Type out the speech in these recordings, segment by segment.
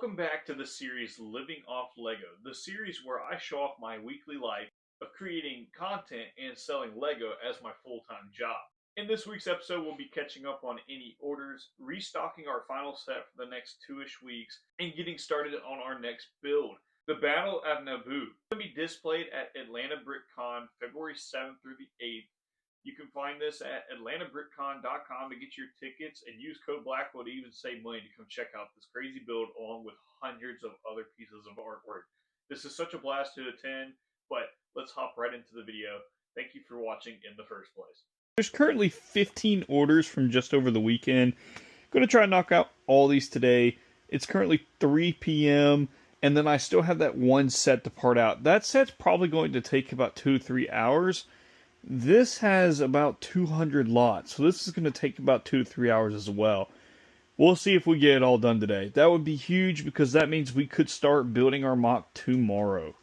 Welcome back to the series Living Off Lego, the series where I show off my weekly life of creating content and selling Lego as my full-time job. In this week's episode, we'll be catching up on any orders, restocking our final set for the next 2-ish weeks, and getting started on our next build. The Battle of Naboo will be displayed at Atlanta BrickCon February 7th through the 8th. You can find this at atlantabrickcon.com to get your tickets and use code Blackwood to even save money to come check out this crazy build along with hundreds of other pieces of artwork. This is such a blast to attend, but let's hop right into the video. Thank you for watching in the first place. There's currently 15 orders from just over the weekend. Going to try and knock out all these today. It's currently 3 p.m. and then I still have that one set to part out. That set's probably going to take about 2-3 hours. This has about 200 lots, so this is going to take about 2 to 3 hours as well. We'll see if we get it all done today. That would be huge because that means we could start building our mock tomorrow.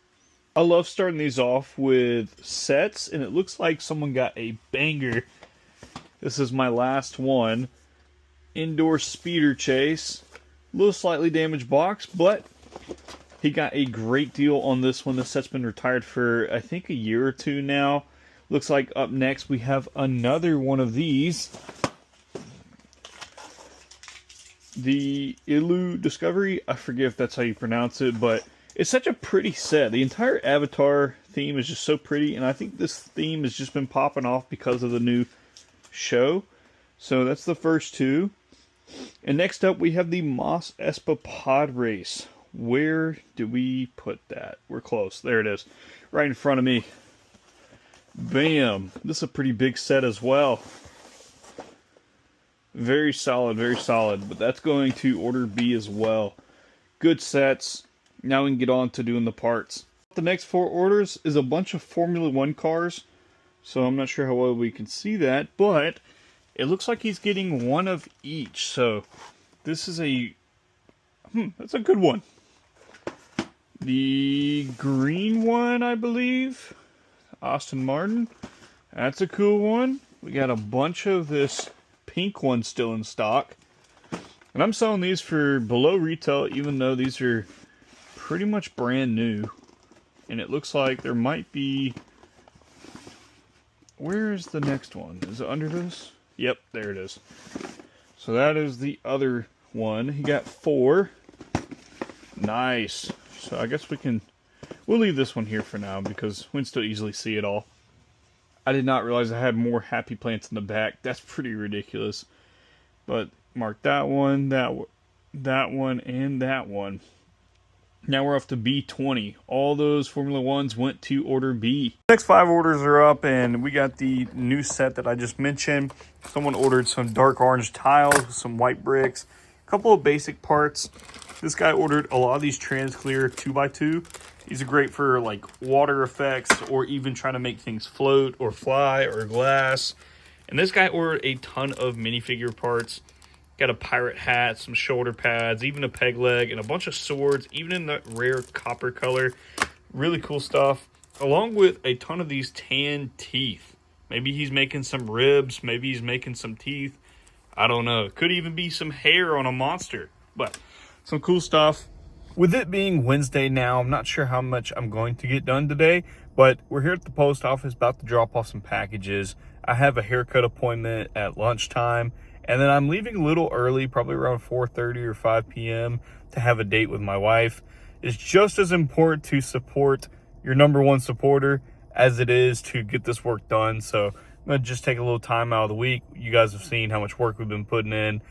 I love starting these off with sets, and it looks like someone got a banger. This is my last one. Indoor speeder chase. A little slightly damaged box, but he got a great deal on this one. This set's been retired for, I think, a year or two now. Looks like up next we have another one of these. The Ilu Discovery. I forget if that's how you pronounce it, but it's such a pretty set. The entire Avatar theme is just so pretty, and I think this theme has just been popping off because of the new show. So that's the first two. And next up we have the Mos Espa Pod Race. Where do we put that? We're close. There it is. Right in front of me. Bam! This is a pretty big set as well. Very solid, but that's going to order B as well. Good sets. Now we can get on to doing the parts. The next 4 orders is a bunch of Formula 1 cars. So I'm not sure how well we can see that, but it looks like he's getting one of each. So this is that's a good one. The green one, I believe. Aston Martin. That's a cool one. We got a bunch of this pink one still in stock. And I'm selling these for below retail, even though these are pretty much brand new. And it looks like there might be... Where's the next one? Is it under this? Yep, there it is. So that is the other one. He got 4. Nice. So I guess we'll leave this one here for now because we can still easily see it all. I did not realize I had more happy plants in the back. That's pretty ridiculous. But mark that one, that one, and that one. Now we're off to B20. All those Formula 1s went to order B. Next 5 orders are up, and we got the new set that I just mentioned. Someone ordered some dark orange tiles, some white bricks, a couple of basic parts. This guy ordered a lot of these Transclear 2x2. These are great for like water effects or even trying to make things float or fly or glass. And this guy ordered a ton of minifigure parts. Got a pirate hat, some shoulder pads, even a peg leg, and a bunch of swords, even in that rare copper color. Really cool stuff. Along with a ton of these tan teeth. Maybe he's making some ribs. Maybe he's making some teeth. I don't know. Could even be some hair on a monster. But some cool stuff. With it being Wednesday now, I'm not sure how much I'm going to get done today, but we're here at the post office about to drop off some packages. I have a haircut appointment at lunchtime, and then I'm leaving a little early, probably around 4:30 or 5 p.m. to have a date with my wife. It's just as important to support your number one supporter as it is to get this work done. So I'm going to just take a little time out of the week. You guys have seen how much work we've been putting in.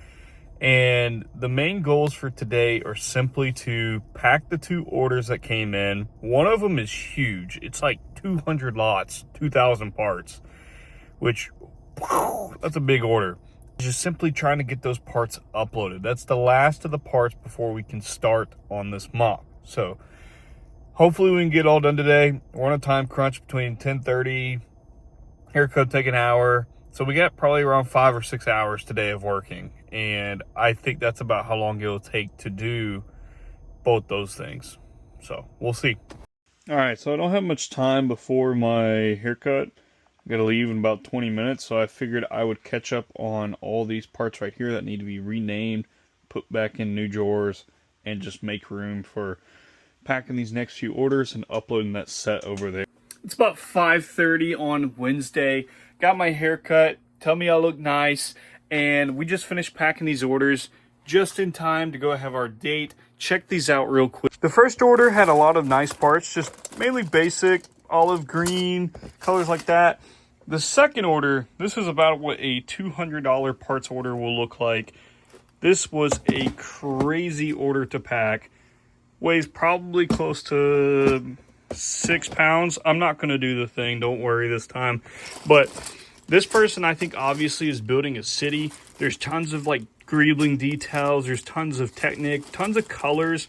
And the main goals for today are simply to pack the 2 orders that came in. One of them is huge. It's like 200 lots, 2,000 parts, which, that's a big order. Just simply trying to get those parts uploaded. That's the last of the parts before we can start on this mock. So hopefully we can get it all done today. We're on a time crunch between 10:30, haircut take an hour. So we got probably around 5 or 6 hours today of working. And I think that's about how long it'll take to do both those things. So we'll see. All right, so I don't have much time before my haircut. I got to leave in about 20 minutes. So I figured I would catch up on all these parts right here that need to be renamed, put back in new drawers, and just make room for packing these next few orders and uploading that set over there. It's about 5:30 on Wednesday. Got my hair cut. Tell me I look nice. And we just finished packing these orders just in time to go have our date. Check these out real quick. The first order had a lot of nice parts, just mainly basic, olive green, colors like that. The second order, this is about what a $200 parts order will look like. This was a crazy order to pack. Weighs probably close to 6 pounds. I'm not going to do the thing, don't worry this time. But this person, I think, obviously is building a city. There's tons of like greebling details. There's tons of technique, tons of colors.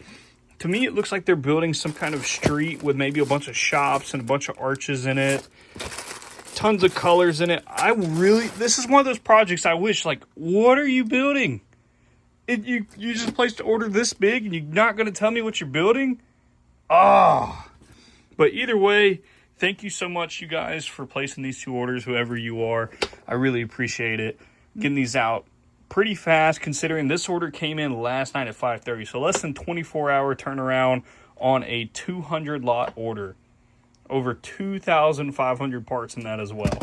To me, it looks like they're building some kind of street with maybe a bunch of shops and a bunch of arches in it. Tons of colors in it. This is one of those projects I wish, like, what are you building? You just placed an order this big and you're not going to tell me what you're building? Ah. But either way, thank you so much, you guys, for placing these 2 orders, whoever you are. I really appreciate it. Getting these out pretty fast, considering this order came in last night at 5:30. So less than 24-hour turnaround on a 200 lot order. Over 2,500 parts in that as well.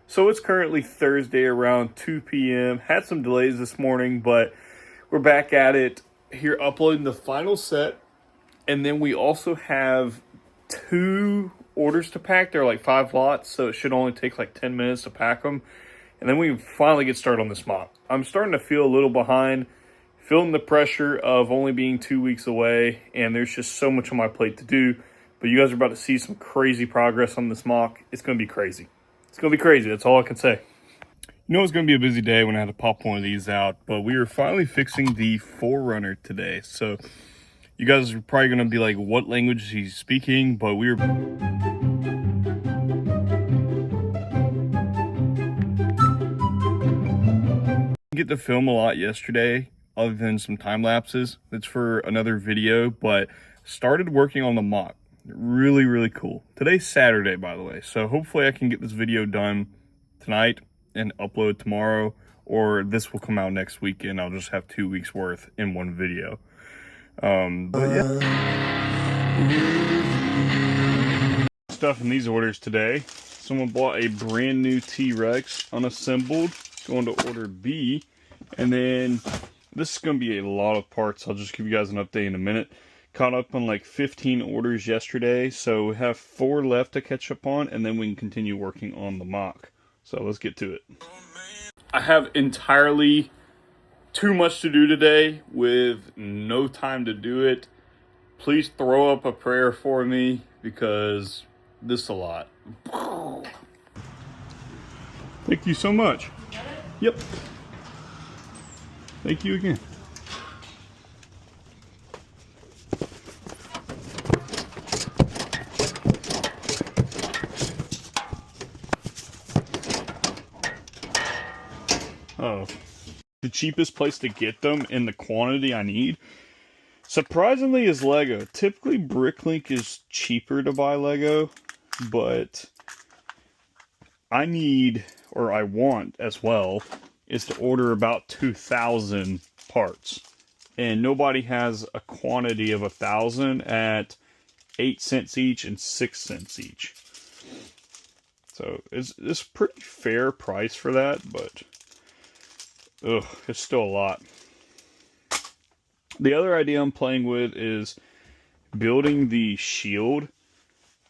So it's currently Thursday around 2 p.m. Had some delays this morning, but we're back at it here uploading the final set. And then we also have 2 orders to pack. They're like 5 lots, so it should only take like 10 minutes to pack them. And then we finally get started on this mock. I'm starting to feel a little behind, feeling the pressure of only being 2 weeks away, and there's just so much on my plate to do. But you guys are about to see some crazy progress on this mock. It's going to be crazy. It's going to be crazy. That's all I can say. You know it's going to be a busy day when I had to pop one of these out, but we are finally fixing the Forerunner today. So you guys are probably going to be like, what language is he speaking? But we were... get to film a lot yesterday, other than some time lapses. That's for another video, but started working on the mock. Really, really cool. Today's Saturday, by the way, so hopefully I can get this video done tonight and upload tomorrow, or this will come out next week and I'll just have 2 weeks worth in one video. But yeah. Stuff in these orders today. Someone bought a brand new T-Rex unassembled, going to order B, and then this is going to be a lot of parts. I'll just give you guys an update in a minute. Caught up on like 15 orders yesterday, so we have 4 left to catch up on, and then we can continue working on the mock. So let's get to it. I have entirely too much to do today with no time to do it. Please throw up a prayer for me because this is a lot. Thank you so much. Yep. Thank you again. Oh, the cheapest place to get them in the quantity I need, surprisingly, is Lego. Typically, Bricklink is cheaper to buy Lego, but I need, or I want as well, is to order about 2,000 parts. And nobody has a quantity of 1,000 at 8 cents each and 6 cents each. So it's pretty fair price for that, but ugh, it's still a lot. The other idea I'm playing with is building the shield,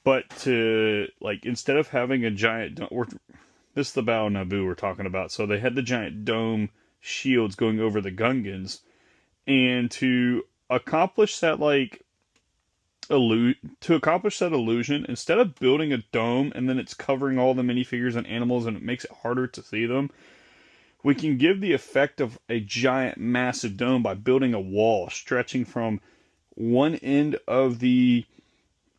but to, like, instead of having a giant this is the Battle of Naboo we're talking about. So they had the giant dome shields going over the Gungans, and to accomplish that, like, illusion, instead of building a dome and then it's covering all the minifigures and animals and it makes it harder to see them, we can give the effect of a giant massive dome by building a wall stretching from one end of the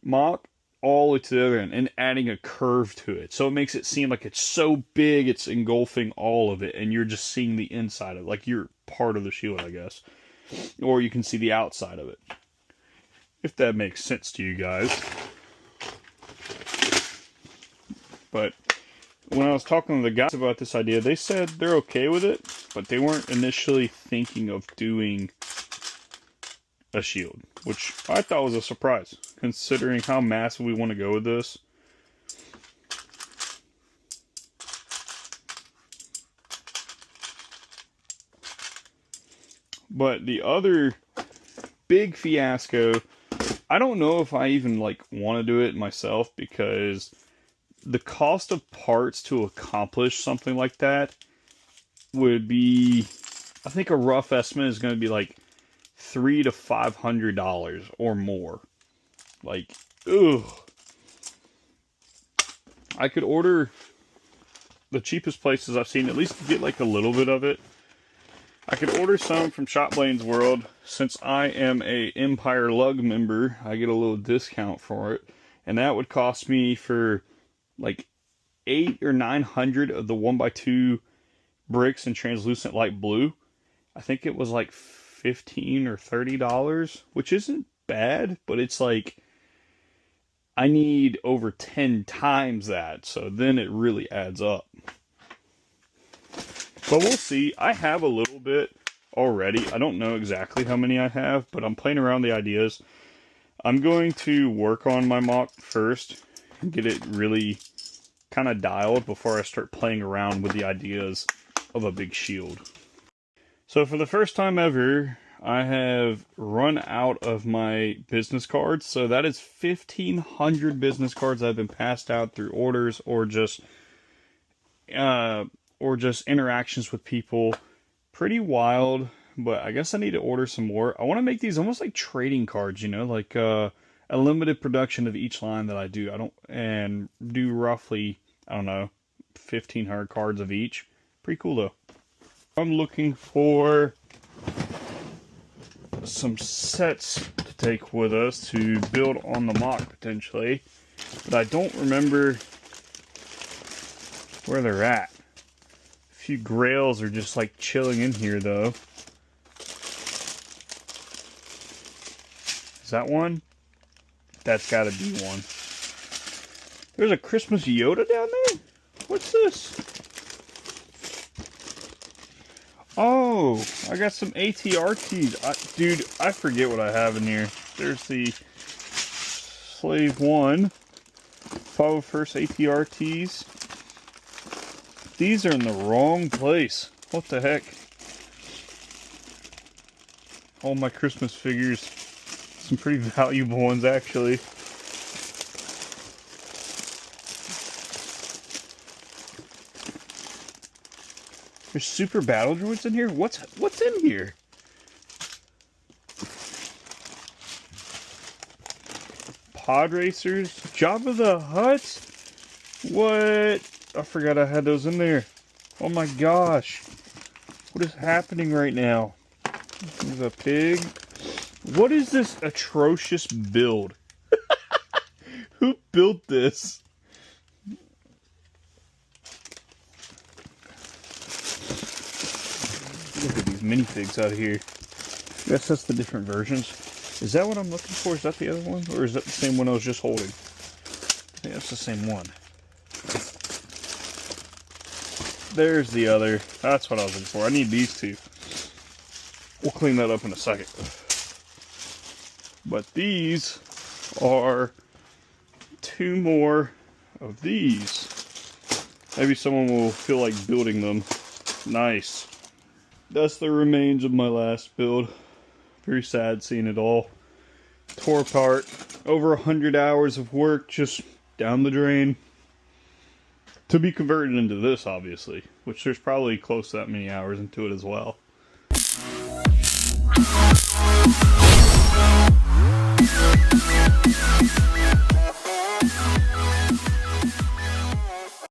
mock all the way to the other end and adding a curve to it. So it makes it seem like it's so big it's engulfing all of it and you're just seeing the inside of it, like you're part of the shield, I guess. or you can see the outside of it. If that makes sense to you guys. But when I was talking to the guys about this idea, they said they're okay with it, but they weren't initially thinking of doing a shield, which I thought was a surprise, considering how massive we want to go with this. But the other big fiasco, I don't know if I even like want to do it myself, because the cost of parts to accomplish something like that would be, I think a rough estimate is going to be like $300 to $500 or more. Like, ugh. I could order the cheapest places I've seen, at least to get like a little bit of it. I could order some from Shop Blaine's World. Since I am a Empire Lug member, I get a little discount for it. And that would cost me for like 800 or 900 of the 1x2 bricks in translucent light blue. I think it was like $15 or $30, which isn't bad, but it's like I need over 10 times that, so then it really adds up. But we'll see. I have a little bit already. I don't know exactly how many I have, but I'm playing around the ideas. I'm going to work on my mock first and get it really kind of dialed before I start playing around with the ideas of a big shield. So for the first time ever, I have run out of my business cards. So that is 1,500 business cards that have been passed out through orders or just interactions with people. Pretty wild, but I guess I need to order some more. I want to make these almost like trading cards, you know, like a limited production of each line that I do. And do roughly, I don't know, 1,500 cards of each. Pretty cool though. I'm looking for some sets to take with us to build on the mock potentially, but I don't remember where they're at. A few grails are just like chilling in here though. Is that one? That's gotta be one. There's a Christmas Yoda down there? What's this? Oh, I got some ATRTs. Dude, I forget what I have in here. There's the Slave 1. 501st ATRTs. These are in the wrong place. What the heck? All my Christmas figures. Some pretty valuable ones, actually. There's super battle droids in here? What's in here? Pod racers? Jabba the Hutt? What? I forgot I had those in there. Oh my gosh. What is happening right now? There's a pig. What is this atrocious build? Who built this? Look at these minifigs out here. I guess that's the different versions. Is that what I'm looking for? Is that the other one? Or is that the same one I was just holding? I think that's the same one. There's the other. That's what I was looking for. I need these two. We'll clean that up in a second. But these are two more of these. Maybe someone will feel like building them. Nice. That's the remains of my last build. Very sad seeing it all tore apart. Over 100 hours of work just down the drain. To be converted into this, obviously. Which there's probably close to that many hours into it as well.